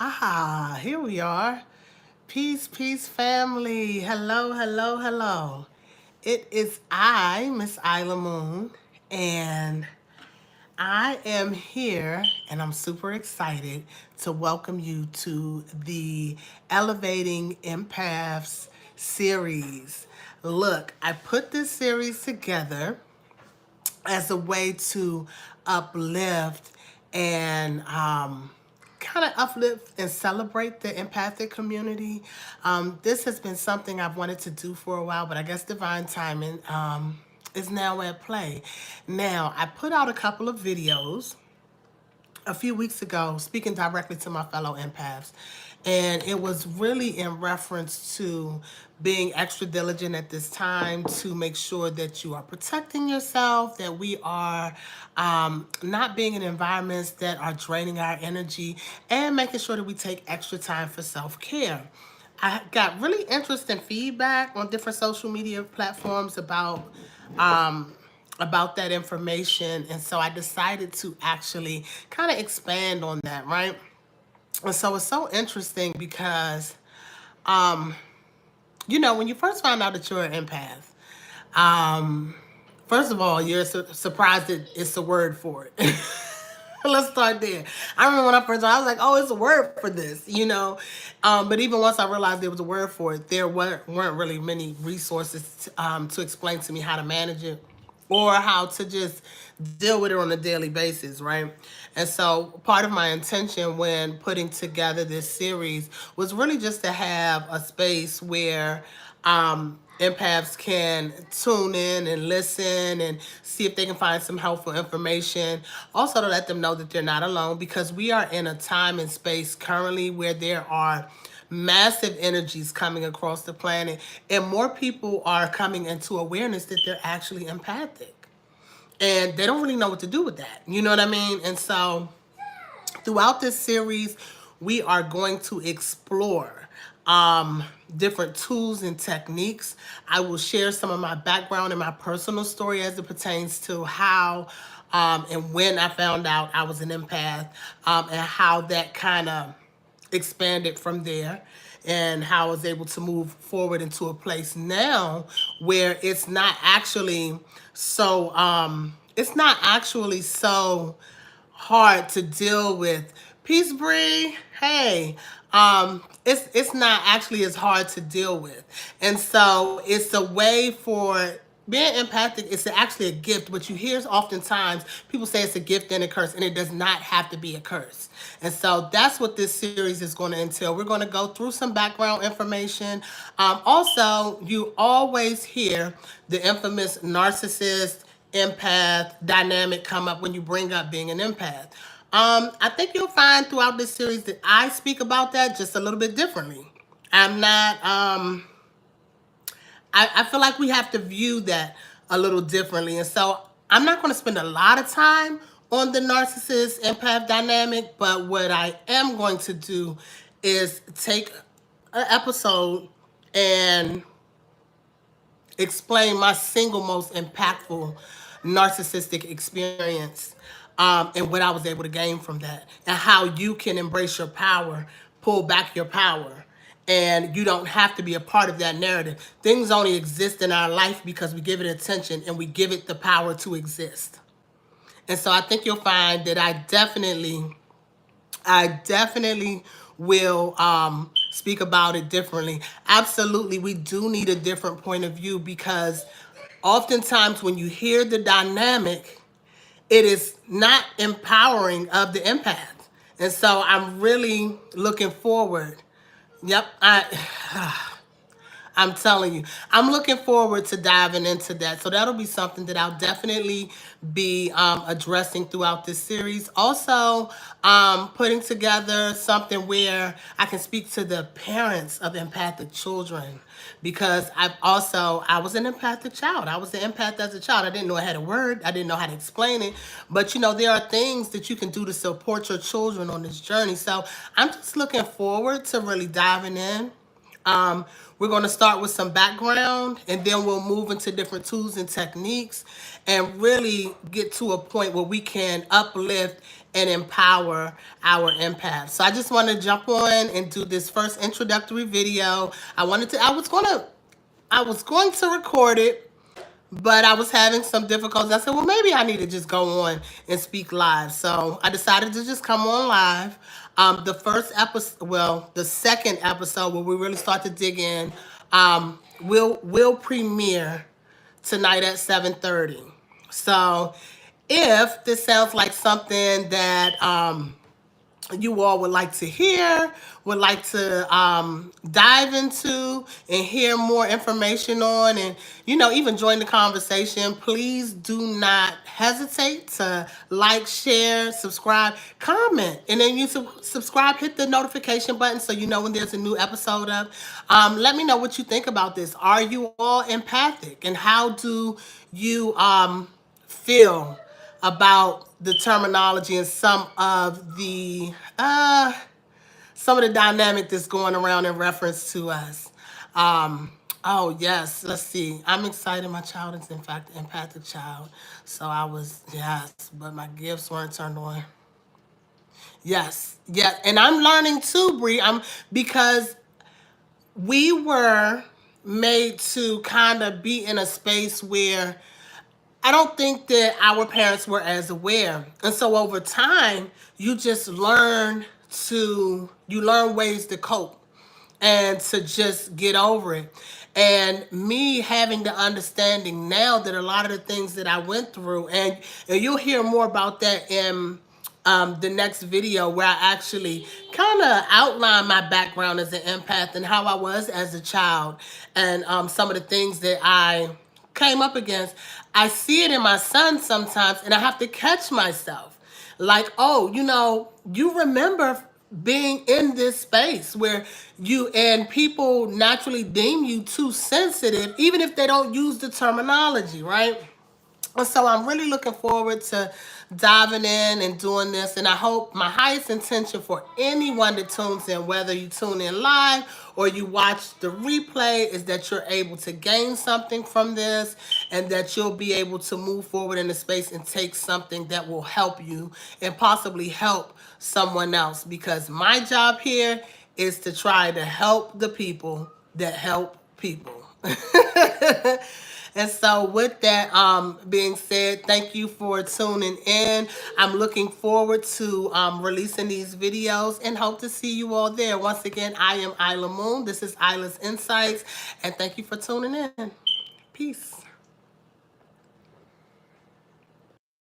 Here we are. Peace, peace, family. Hello, hello, hello. It is I, Miss Iilah Moon, and I am here and I'm super excited to welcome you to the Elevating Empaths Series. Look, I put this series together as a way to uplift and kind of uplift and celebrate the empathic community. This has been something I've wanted to do for a while, but I guess divine timing is now at play. Now, I put out a couple of videos a few weeks ago speaking directly to my fellow empaths. And it was really in reference to being extra diligent at this time to make sure that you are protecting yourself, that we are not being in environments that are draining our energy, and making sure that we take extra time for self-care. I got really interesting feedback on different social media platforms about that information, and so I decided to actually kind of expand on that, right? And so it's so interesting because when you first find out that you're an empath, first of all, you're surprised that it's a word for it. Let's start there. I remember when I first I was like, oh, it's a word for this. But even once I realized there was a word for it, there weren't really many resources to explain to me how to manage it or how to just deal with it on a daily basis, right? And so part of my intention when putting together this series was really just to have a space where empaths can tune in and listen and see if they can find some helpful information. Also to let them know that they're not alone, because we are in a time and space currently where there are massive energies coming across the planet, and more people are coming into awareness that they're actually empathic. And they don't really know what to do with that. You know what I mean? And so throughout this series, we are going to explore different tools and techniques. I will share some of my background and my personal story as it pertains to how and when I found out I was an empath, and how that kind of expanded from there, and how I was able to move forward into a place now where it's not actually so hard to deal with. Peace, Bree. Hey, it's not actually as hard to deal with, and so it's a way for being empathic. It's actually a gift, but you hear oftentimes people say it's a gift and a curse, and it does not have to be a curse. And so that's what this series is going to entail. We're going to go through some background information. Also, you always hear the infamous narcissist empath dynamic come up when you bring up being an empath. I think you'll find throughout this series that I speak about that just a little bit differently. I'm not, I feel like we have to view that a little differently. And so I'm not going to spend a lot of time on the narcissist empath dynamic, but what I am going to do is take an episode and explain my single most impactful narcissistic experience, and what I was able to gain from that, and how you can embrace your power, pull back your power, and you don't have to be a part of that narrative. Things only exist in our life because we give it attention and we give it the power to exist. And so I think you'll find that I definitely will speak about it differently. Absolutely, we do need a different point of view, because oftentimes when you hear the dynamic, it is not empowering of the empath. And so I'm really looking forward. Yep, I'm telling you, I'm looking forward to diving into that. So that'll be something that I'll definitely be addressing throughout this series. Also, putting together something where I can speak to the parents of empathic children, because I was an empathic child. I was an empath as a child. I didn't know I had a word. I didn't know how to explain it. But there are things that you can do to support your children on this journey. So I'm just looking forward to really diving in. We're going to start with some background, and then we'll move into different tools and techniques, and really get to a point where we can uplift and empower our empaths. So I just want to jump on and do this first introductory video. I was going to record it, but I was having some difficulties. I said, well, maybe I need to just go on and speak live. So I decided to just come on live. The first episode, well, the second episode where we really start to dig in, will premiere tonight at 7:30. So if this sounds like something that you all would like to hear, would like to dive into and hear more information on, and even join the conversation, please do not hesitate to like, share, subscribe, comment, and then you subscribe, hit the notification button so you know when there's a new episode up. Let me know what you think about this. Are you all empathic, and how do you feel about the terminology and some of the dynamic that's going around in reference to us. Oh yes, let's see. I'm excited. My child is in fact an empathic child. So I was, yes, but my gifts weren't turned on. Yes, yes, and I'm learning too, Bree. Because we were made to kind of be in a space where I don't think that our parents were as aware. And so over time, you learn ways to cope and to just get over it. And me having the understanding now that a lot of the things that I went through, and you'll hear more about that in the next video, where I actually kind of outline my background as an empath and how I was as a child, and some of the things that I came up against. I see it in my son sometimes, and I have to catch myself. Like, oh, you remember being in this space where people naturally deem you too sensitive, even if they don't use the terminology, right? And so I'm really looking forward to diving in and doing this. And I hope, my highest intention for anyone that tunes in, whether you tune in live or you watch the replay, is that you're able to gain something from this, and that you'll be able to move forward in the space and take something that will help you and possibly help someone else. Because my job here is to try to help the people that help people. And so with that being said, thank you for tuning in. I'm looking forward to releasing these videos and hope to see you all there. Once again, I am Iilah Moon. This is Iilah's Insights, and thank you for tuning in. Peace.